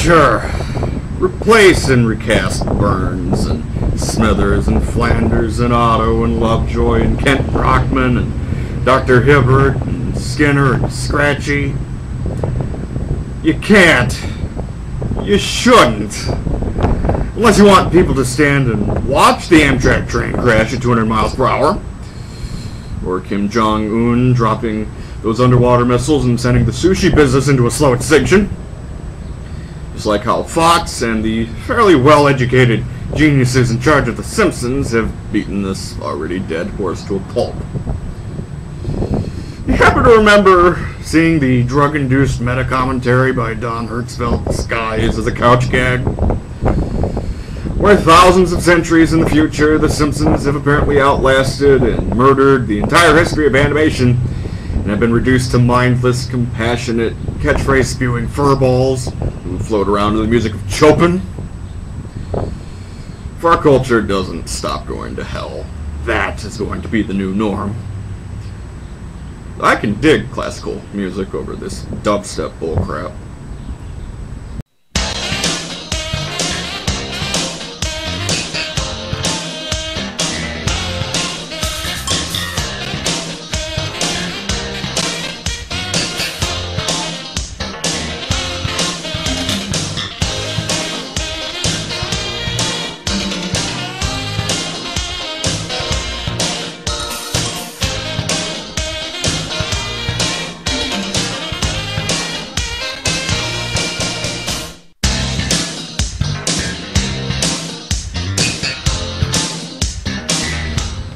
Sure. Replace and recast Burns and Smithers and Flanders and Otto and Lovejoy and Kent Brockman and Dr. Hibbert and Skinner and Scratchy. You can't. You shouldn't. Unless you want people to stand and watch the Amtrak train crash at 200 miles per hour. Or Kim Jong-un dropping those underwater missiles and sending the sushi business into a slow extinction. Just like how Fox and the fairly well-educated geniuses in charge of The Simpsons have beaten this already dead horse to a pulp. You happen to remember seeing the drug-induced meta-commentary by Don Hertzfeldt disguised as a couch gag? Where thousands of centuries in the future, The Simpsons have apparently outlasted and murdered the entire history of animation and have been reduced to mindless, compassionate, catchphrase-spewing furballs who float around to the music of Chopin. If our culture doesn't stop going to hell, that is going to be the new norm. I can dig classical music over this dubstep bullcrap.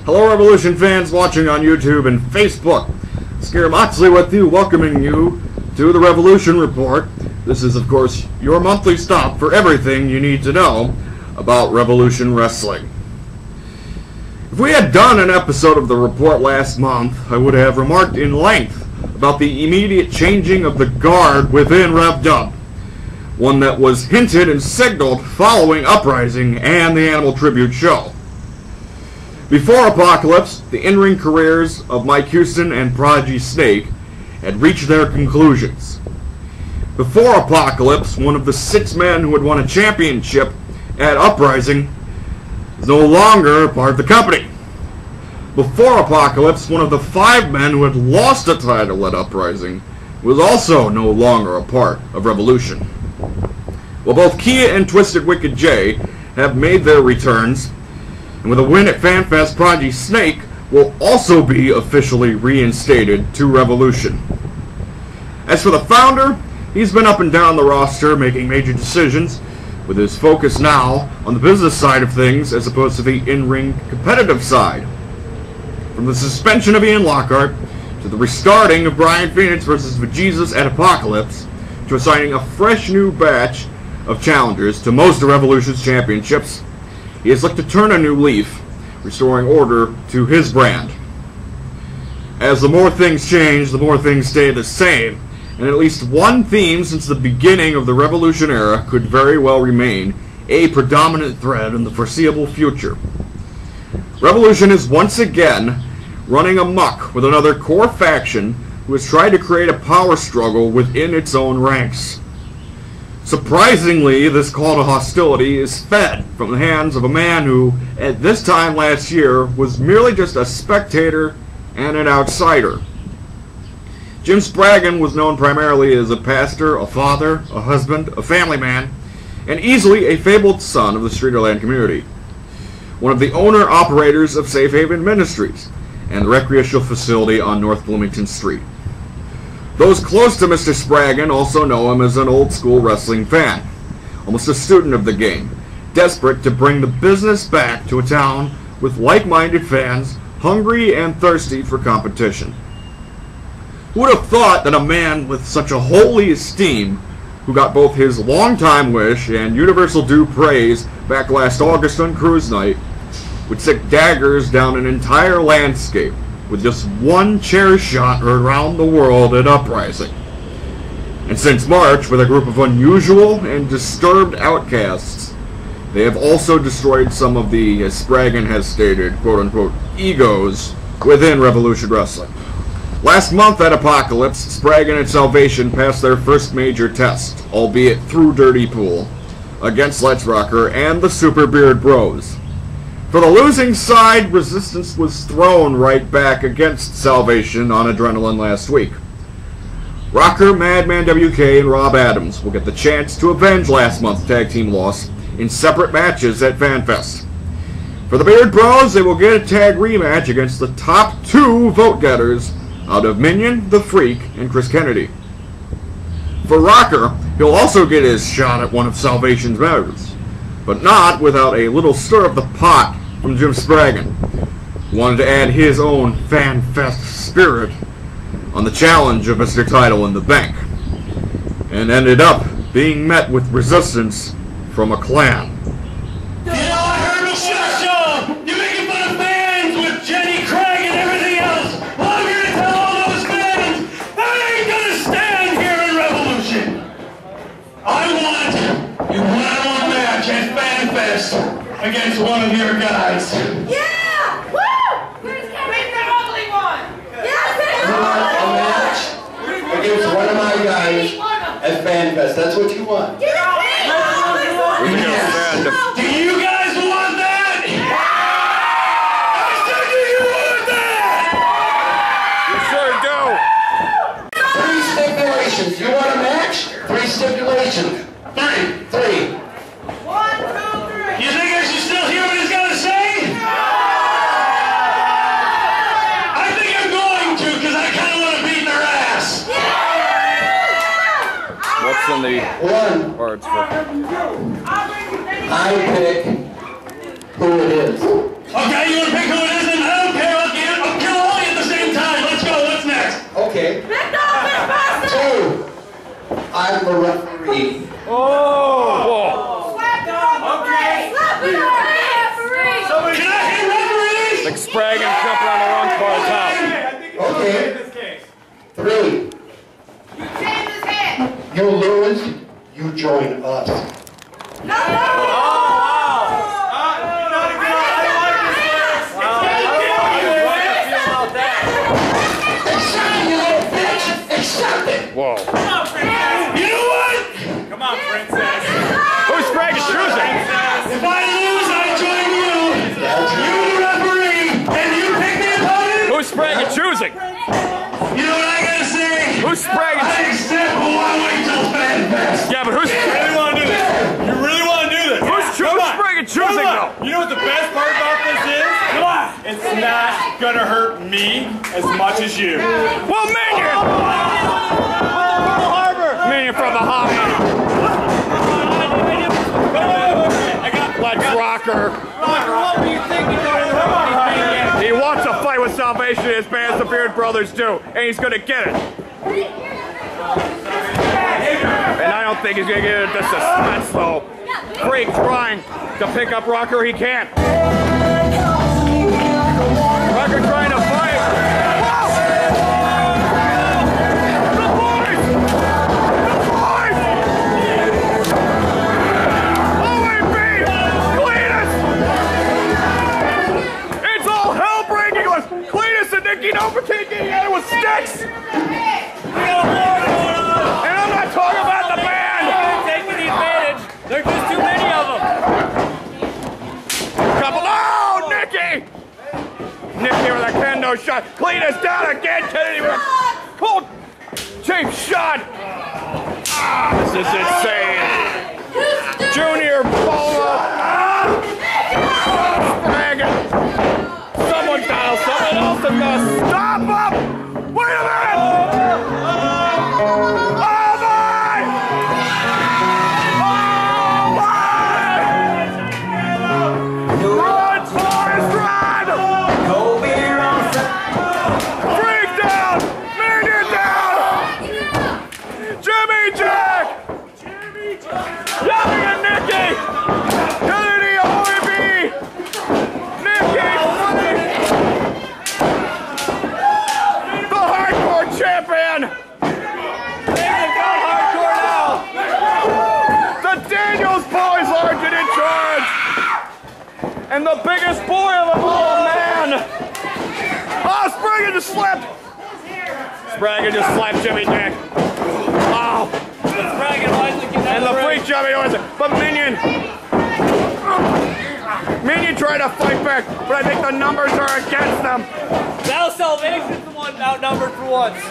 Hello Revolution fans watching on YouTube and Facebook. Scare Moxley with you, welcoming you to the Revolution Report. This is of course your monthly stop for everything you need to know about Revolution Wrestling. If we had done an episode of the report last month, I would have remarked in length about the immediate changing of the guard within RevDub, one that was hinted and signaled following Uprising and the Animal Tribute show. Before Apocalypse, the in-ring careers of Mike Houston and Prodigy Snake had reached their conclusions. Before Apocalypse, one of the 6 men who had won a championship at Uprising is no longer a part of the company. Before Apocalypse, one of the 5 men who had lost a title at Uprising was also no longer a part of Revolution. Well, both Kia and Twisted Wicked J have made their returns, and with a win at FanFest, Prodigy Snake will also be officially reinstated to Revolution. As for the founder, he's been up and down the roster making major decisions, with his focus now on the business side of things as opposed to the in-ring competitive side. From the suspension of Ian Lockhart, to the restarting of Brian Phoenix versus Jesus at Apocalypse, to assigning a fresh new batch of challengers to most of Revolution's championships, he has looked to turn a new leaf, restoring order to his brand. As the more things change, the more things stay the same, and at least one theme since the beginning of the Revolution era could very well remain a predominant thread in the foreseeable future. Revolution is once again running amok with another core faction who has tried to create a power struggle within its own ranks. Surprisingly, this call to hostility is fed from the hands of a man who, at this time last year, was merely just a spectator and an outsider. Jim Spraggan was known primarily as a pastor, a father, a husband, a family man, and easily a fabled son of the Streeterland community. One of the owner-operators of Safe Haven Ministries and the recreational facility on North Bloomington Street. Those close to Mr. Spraggan also know him as an old-school wrestling fan, almost a student of the game, desperate to bring the business back to a town with like-minded fans, hungry and thirsty for competition. Who would have thought that a man with such a holy esteem, who got both his long-time wish and universal due praise back last August on Cruise Night, would stick daggers down an entire landscape with just one chair shot around the world at Uprising. And since March, with a group of unusual and disturbed outcasts, they have also destroyed some of the, as Spraggan has stated, quote-unquote, egos within Revolution Wrestling. Last month at Apocalypse, Spraggan and Salvation passed their first major test, albeit through Dirty Pool, against Let's Rocker and the Super Beard Bros. For the losing side, Resistance was thrown right back against Salvation on Adrenaline last week. Rocker, Madman WK, and Rob Adams will get the chance to avenge last month's tag team loss in separate matches at FanFest. For the Beard Bros, they will get a tag rematch against the top 2 vote-getters out of Minion, The Freak, and Chris Kennedy. For Rocker, he'll also get his shot at one of Salvation's members, but not without a little stir of the pot from Jim Spraggan, who wanted to add his own FanFest spirit on the challenge of Mr. Title in the Bank, and ended up being met with resistance from a clan. You know, I heard the show. You're making fun of fans with Jenny Craig and everything else. Well, I'm here to tell all those fans that I ain't gonna stand here in Revolution. I want a one-on-one match at FanFest against one of your guys. Yeah! Woo! Make the ugly one! You want a match against one of my guys at FanFest? That's what you want? Do you guys want that? I said, do you want that? You sure do. 3 stipulations. You want a match? 3 stipulations. 3. 1, 2, 3. You think I should still hear what he's got to say? I think I'm going to, because I kind of want to beat their ass. What's in the 1. words for? I pick who it is. Okay, you want to pick who it is? Then I don't care. I'll kill all of you at the same time. Let's go. What's next? Okay. 2. I'm the referee. Oh! Can I hit referees? Like Spraggan jumping on the wrong part of town. Okay. 3. You lose, you join us. Accept it. Whoa. You know what? Come on, princess. Who's Spraggan choosing? If I lose, I join you. You the referee, and you pick the opponent. Who's Spraggan choosing? You know what I gotta say? Who's Spraggan? I accept, but why wait till FanFest? Yeah, but who's You really want to do this? You really want to do this? who's Spraggan choosing though? You know what the best part about this is? Come on. It's not gonna hurt me as much as you. Well, Minion! Minion from the harbor. Let's Rocker. What were you thinking? He wants to fight with Salvation as bad as the Beard Brothers do, and he's gonna get it. And I don't think he's gonna get it just a suspense though. Freak trying to pick up Rocker, he can't. Rocker trying to fight. The boys! OAB! Cletus! It's all hell breaking loose! Cletus and Nicky Nova getting at it with sticks! And I'm not talking about the band! Taking the advantage. There's just too many of them. Couple. Oh, Nicky! Nicky with a kendo shot. Cletus down again. Kennedy with a cold, cheap shot. Ah, this is insane. Junior Polo. Spraggan. Someone dial. Someone else is gonna stop him. Wait a minute. Oh my! Run, Forrest, run! Freak down! Minion down! Jimmy Jack! Yelling at Nicky! Kennedy OEB! Nicky! The hardcore champion! Hardcore now. The Daniels boys are in charge! And the biggest boy of them all, man! Oh, Spraggan just slipped! Spraggon just slapped Jimmy Dick. Wow. And the free Jimmy was it. But Minion tried to fight back, but I think the numbers are against them. Now Salvation's the one outnumbered for once.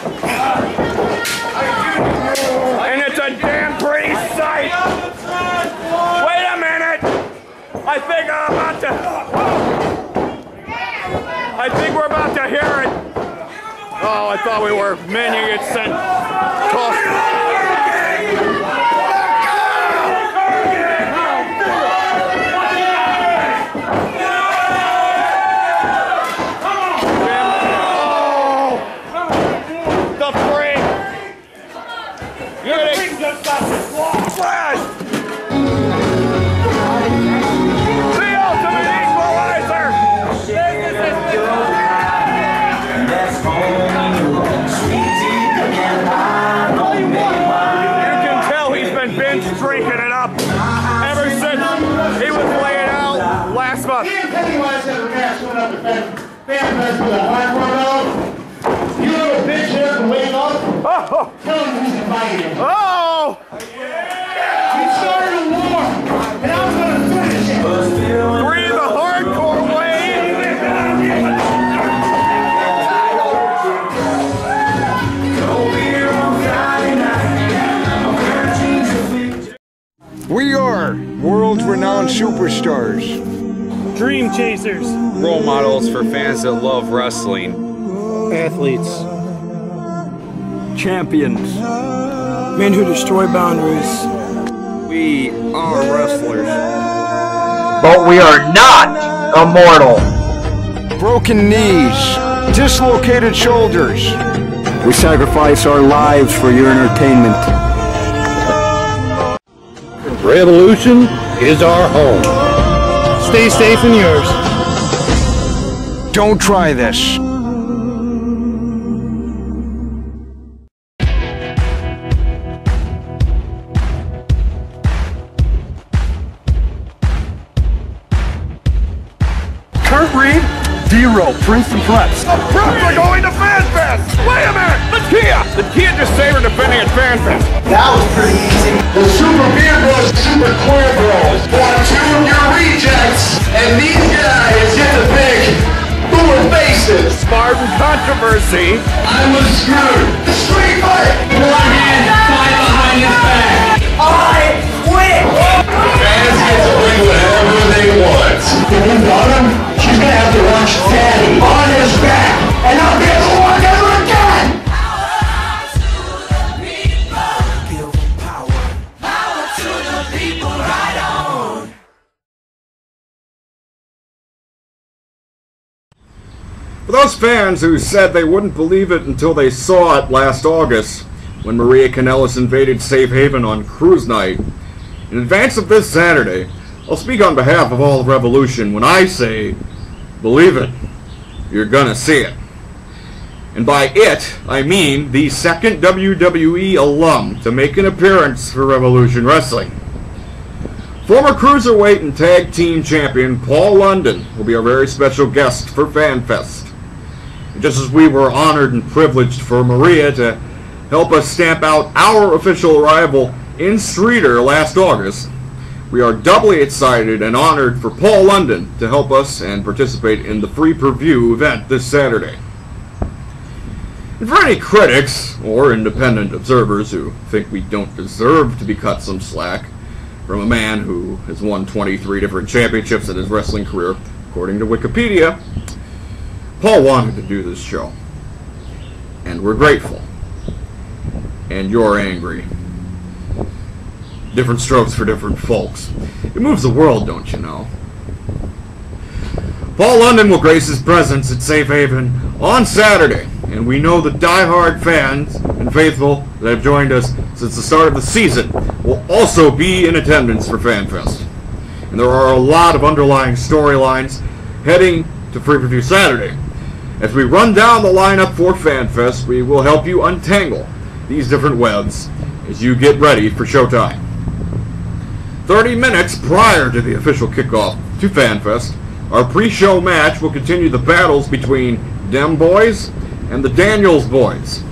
And it's a damn pretty sight. Wait a minute. I think we're about to hear it. Oh, I thought we were. Minion gets sent. Tossed. Flash! The ultimate equalizer! You can tell he's been binge drinking it up ever since he was laying out last month. Me and Pennywise had a match going up to FanFest with a hardcore. You little bitch here can wave up. Oh! Tell him who's inviting him. Oh! He started a war, and I was going to finish it. Breathe the hardcore We are world-renowned superstars. Dream chasers. Role models for fans that love wrestling. Athletes. Champions. Men who destroy boundaries. We are wrestlers. But we are not immortal. Broken knees. Dislocated shoulders. We sacrifice our lives for your entertainment. Revolution is our home. Stay safe in yours. Don't try this. Kurt Reed, D-Row, Princeton Preps. The Preps are going to FanFest! Wait a minute! The Kia just saved her defending at FanFest. That was pretty easy. The Super Beer Bros, Super Queer Bros want two of your rejects, and these guys get to pick who are faces. Spartan controversy. I was screwed. The street fight. One hand tied behind his back. I quit. Fans get to bring whatever they want. If you want him, she's gonna have to watch Daddy on his back, and I'll get to walk ever again. For those fans who said they wouldn't believe it until they saw it last August, when Maria Kanellis invaded Safe Haven on Cruise Night, in advance of this Saturday, I'll speak on behalf of all of Revolution when I say, believe it, you're gonna see it. And by it, I mean the second WWE alum to make an appearance for Revolution Wrestling. Former Cruiserweight and Tag Team Champion Paul London will be our very special guest for FanFest. Just as we were honored and privileged for Maria to help us stamp out our official arrival in Streator last August, we are doubly excited and honored for Paul London to help us and participate in the free per-view event this Saturday. And for any critics or independent observers who think we don't deserve to be cut some slack from a man who has won 23 different championships in his wrestling career, according to Wikipedia, Paul wanted to do this show. And we're grateful. And you're angry. Different strokes for different folks. It moves the world, don't you know? Paul London will grace his presence at Safe Haven on Saturday, and we know the die-hard fans and faithful that have joined us since the start of the season will also be in attendance for FanFest. And there are a lot of underlying storylines heading to Free Preview Saturday. As we run down the lineup for FanFest, we will help you untangle these different webs as you get ready for showtime. 30 minutes prior to the official kickoff to FanFest, our pre-show match will continue the battles between Dem Boys and the Daniels Boys.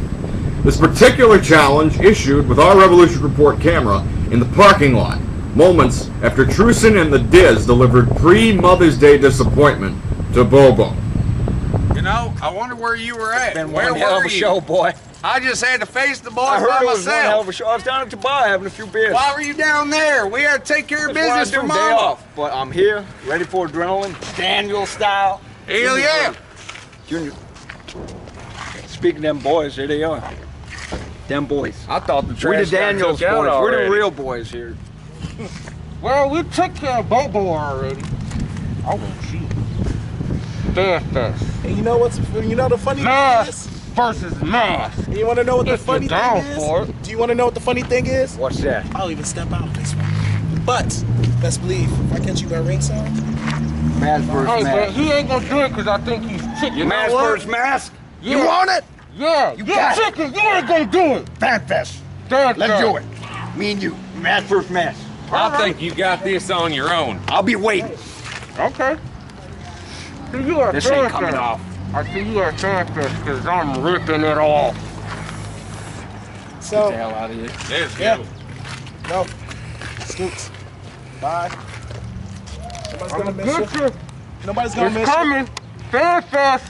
This particular challenge issued with our Revolution Report camera in the parking lot, moments after Truson and the Diz delivered pre-Mother's Day disappointment to Bobo. You know, I wonder where you were at. Been Where one hell of were a you? show, boy. I just had to face the boys I heard by it was one hell myself. of a show. I was down at the bar having a few beers. Why were you down there? We had to take care of That's what I business do, for day Mama. off. But I'm here, ready for adrenaline, Daniel style. Hell yeah. Junior. Speaking of them boys, here they are. Them boys. I thought the We're trash the Daniels got took out boys. We're already. the real boys here. Well, we took care of Bobo already. I want you. Fast. And you know what's, you know the funny Mask thing is? versus mask. And you want to know what the If funny you're thing down is? for it. Do you want to know what the funny thing is? What's that? I'll even step out of this one. But, best believe, if I catch you by ringside, Mask versus Hey, but mask. he ain't gonna do it because I think he's chicken. You mask versus mask? Yeah. You want it? Yeah, You you're got it. chicken. You ain't gonna do it. Fanfest. Let's do it. Me and you. Mask versus mask. I think you got this on your own. I'll be waiting. Okay. See, you are This ain't coming off. I see you are Fanfest because I'm ripping it off. so, hell out of here. Let's yeah. go. No. Scoots. Bye. Nobody's gonna I'm miss you. good. Nobody's gonna It's miss coming. Fanfest.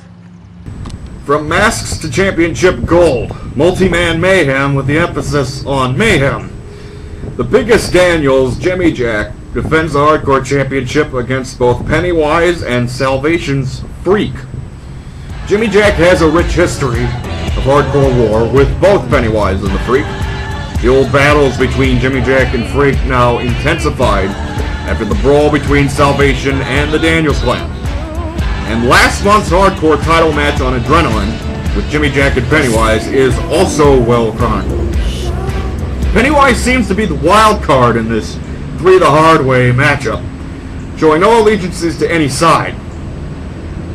From masks to championship gold, multi-man mayhem with the emphasis on mayhem. The biggest Daniels, Jimmy Jack, defends the Hardcore Championship against both Pennywise and Salvation's Freak. Jimmy Jack has a rich history of hardcore war with both Pennywise and the Freak. The old battles between Jimmy Jack and Freak now intensified after the brawl between Salvation and the Daniels clan. And last month's hardcore title match on Adrenaline with Jimmy Jack and Pennywise is also well chronicled. Pennywise seems to be the wild card in this three the hard way matchup, showing no allegiances to any side.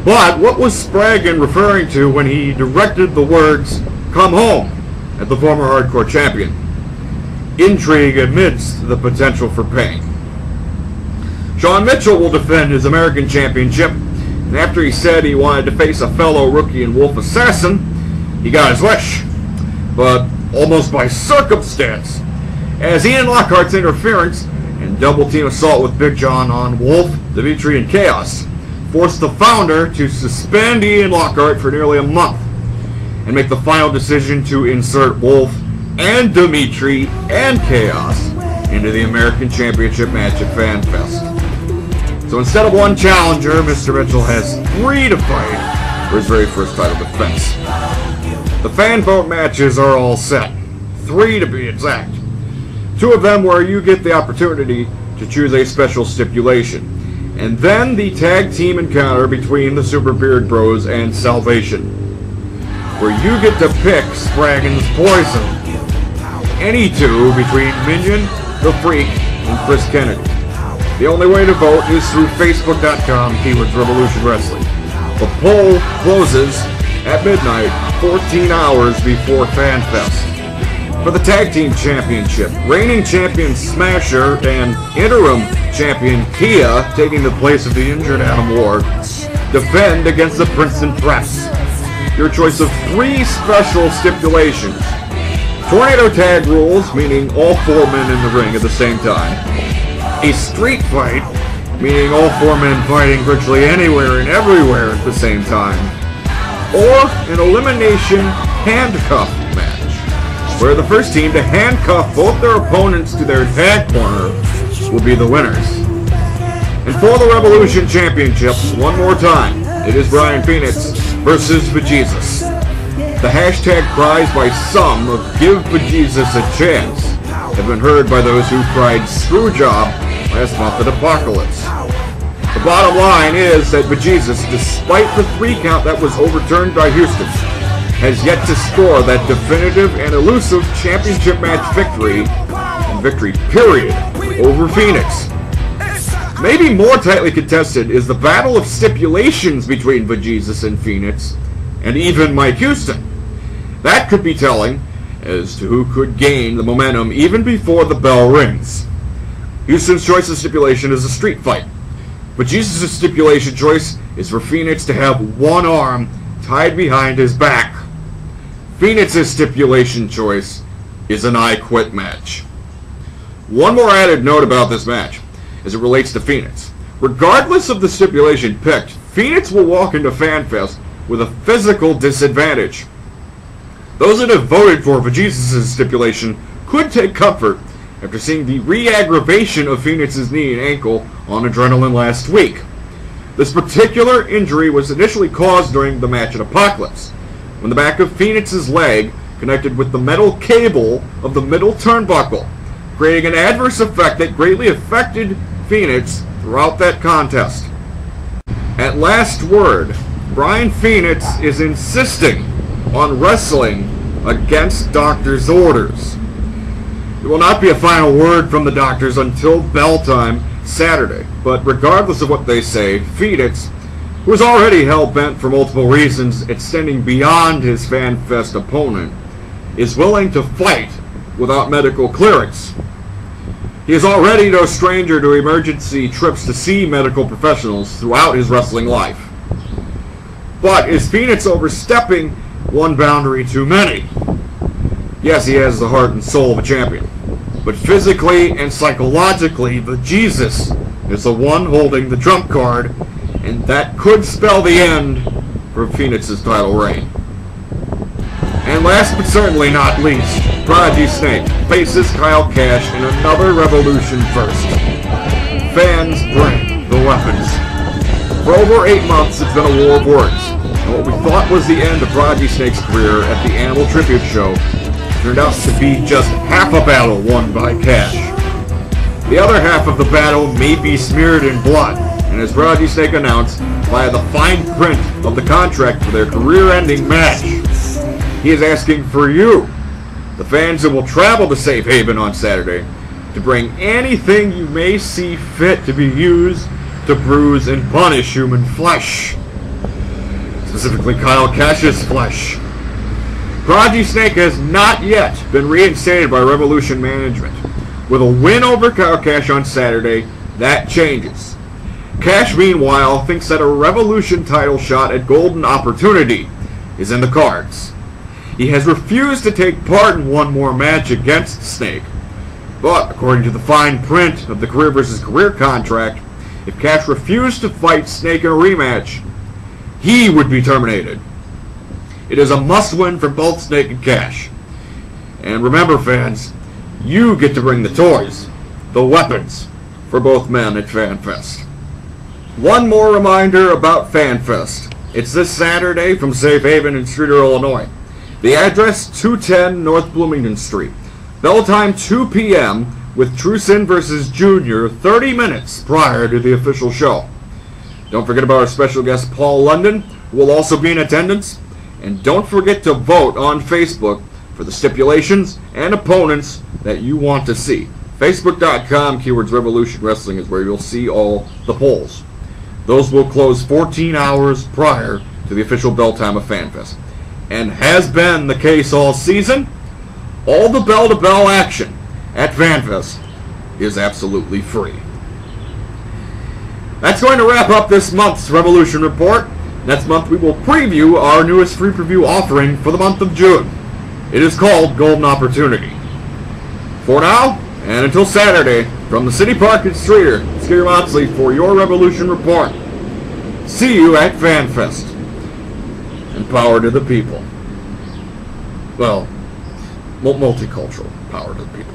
But what was Spraggan referring to when he directed the words, "Come home," at the former hardcore champion? Intrigue amidst the potential for pain. Shawn Mitchell will defend his American Championship, and after he said he wanted to face a fellow rookie in Wolf Assassin, he got his wish. But almost by circumstance, as Ian Lockhart's interference and double team assault with Big John on Wolf, Dimitri, and Chaos forced the founder to suspend Ian Lockhart for nearly a month and make the final decision to insert Wolf and Dimitri and Chaos into the American Championship match at FanFest. So instead of one challenger, Mr. Mitchell has three to fight for his very first title defense. The fan vote matches are all set. 3 to be exact. 2 of them where you get the opportunity to choose a special stipulation. And then the tag team encounter between the Super Beard Bros and Salvation, where you get to pick Spraggan's Poison. Any two between Minion, The Freak, and Chris Kennedy. The only way to vote is through Facebook.com keywords Revolution Wrestling. The poll closes at midnight, 14 hours before FanFest. For the Tag Team Championship, reigning champion Smasher and interim champion Kia, taking the place of the injured Adam Ward, defend against the Princeton Press. Your choice of 3 special stipulations. Tornado tag rules, meaning all 4 men in the ring at the same time. A street fight, meaning all 4 men fighting virtually anywhere and everywhere at the same time. Or an elimination handcuff match, where the first team to handcuff both their opponents to their tag corner will be the winners. And for the Revolution Championship, one more time, it is Brian Phoenix versus Bejesus. The hashtag cries by some of "Give Bejesus a Chance" have been heard by those who cried "Screwjob" last month at Apocalypse. The bottom line is that Bejesus, despite the 3 count that was overturned by Houston, has yet to score that definitive and elusive championship match victory, and victory period, over Phoenix. Maybe more tightly contested is the battle of stipulations between Bejesus and Phoenix, and even Mike Houston. That could be telling as to who could gain the momentum even before the bell rings. Houston's choice of stipulation is a street fight, but Jesus' stipulation choice is for Phoenix to have one arm tied behind his back. Phoenix's stipulation choice is an I Quit match. One more added note about this match as it relates to Phoenix. Regardless of the stipulation picked, Phoenix will walk into FanFest with a physical disadvantage. Those that have voted for Jesus' stipulation could take comfort after seeing the re-aggravation of Phoenix's knee and ankle on Adrenaline last week. This particular injury was initially caused during the match at Apocalypse, when the back of Phoenix's leg connected with the metal cable of the middle turnbuckle, creating an adverse effect that greatly affected Phoenix throughout that contest. At last word, Brian Phoenix is insisting on wrestling against doctor's orders. There will not be a final word from the doctors until bell time Saturday, but regardless of what they say, Phoenix, who is already hell-bent for multiple reasons extending beyond his FanFest opponent, is willing to fight without medical clearance. He is already no stranger to emergency trips to see medical professionals throughout his wrestling life. But is Phoenix overstepping one boundary too many? Yes, he has the heart and soul of a champion, but physically and psychologically, the Jesus is the one holding the trump card, and that could spell the end for Phoenix's title reign. And last but certainly not least, Prodigy Snake faces Kyle Cash in another Revolution first. Fans bring the weapons. For over 8 months, it's been a war of words, and what we thought was the end of Prodigy Snake's career at the Animal Tribute Show turned out to be just half a battle won by Cash. The other half of the battle may be smeared in blood, and as Prodigy Snake announced, via the fine print of the contract for their career-ending match, he is asking for you, the fans who will travel to Safe Haven on Saturday, to bring anything you may see fit to be used to bruise and punish human flesh. Specifically Kyle Cash's flesh. Prodigy Snake has not yet been reinstated by Revolution management. With a win over Kyle Cash on Saturday, that changes. Cash, meanwhile, thinks that a Revolution title shot at Golden Opportunity is in the cards. He has refused to take part in one more match against Snake, but according to the fine print of the career versus career contract, if Cash refused to fight Snake in a rematch, he would be terminated. It is a must-win for both Snake and Cash. And remember, fans, you get to bring the toys, the weapons, for both men at FanFest. One more reminder about FanFest. It's this Saturday from Safe Haven in Streator, Illinois. The address, 210 North Bloomington Street. Bell time 2 p.m. with Trusin vs. Junior 30 minutes prior to the official show. Don't forget about our special guest Paul London, who will also be in attendance. And don't forget to vote on Facebook for the stipulations and opponents that you want to see. Facebook.com keywords Revolution Wrestling is where you'll see all the polls. Those will close 14 hours prior to the official bell time of FanFest. And has been the case all season, all the bell-to-bell action at FanFest is absolutely free. That's going to wrap up this month's Revolution Report. Next month we will preview our newest free preview offering for the month of June. It is called Golden Opportunity. For now, and until Saturday, from the City Park at Streator, Scary Moxley for your Revolution Report. See you at FanFest. And power to the people. Well, multicultural power to the people.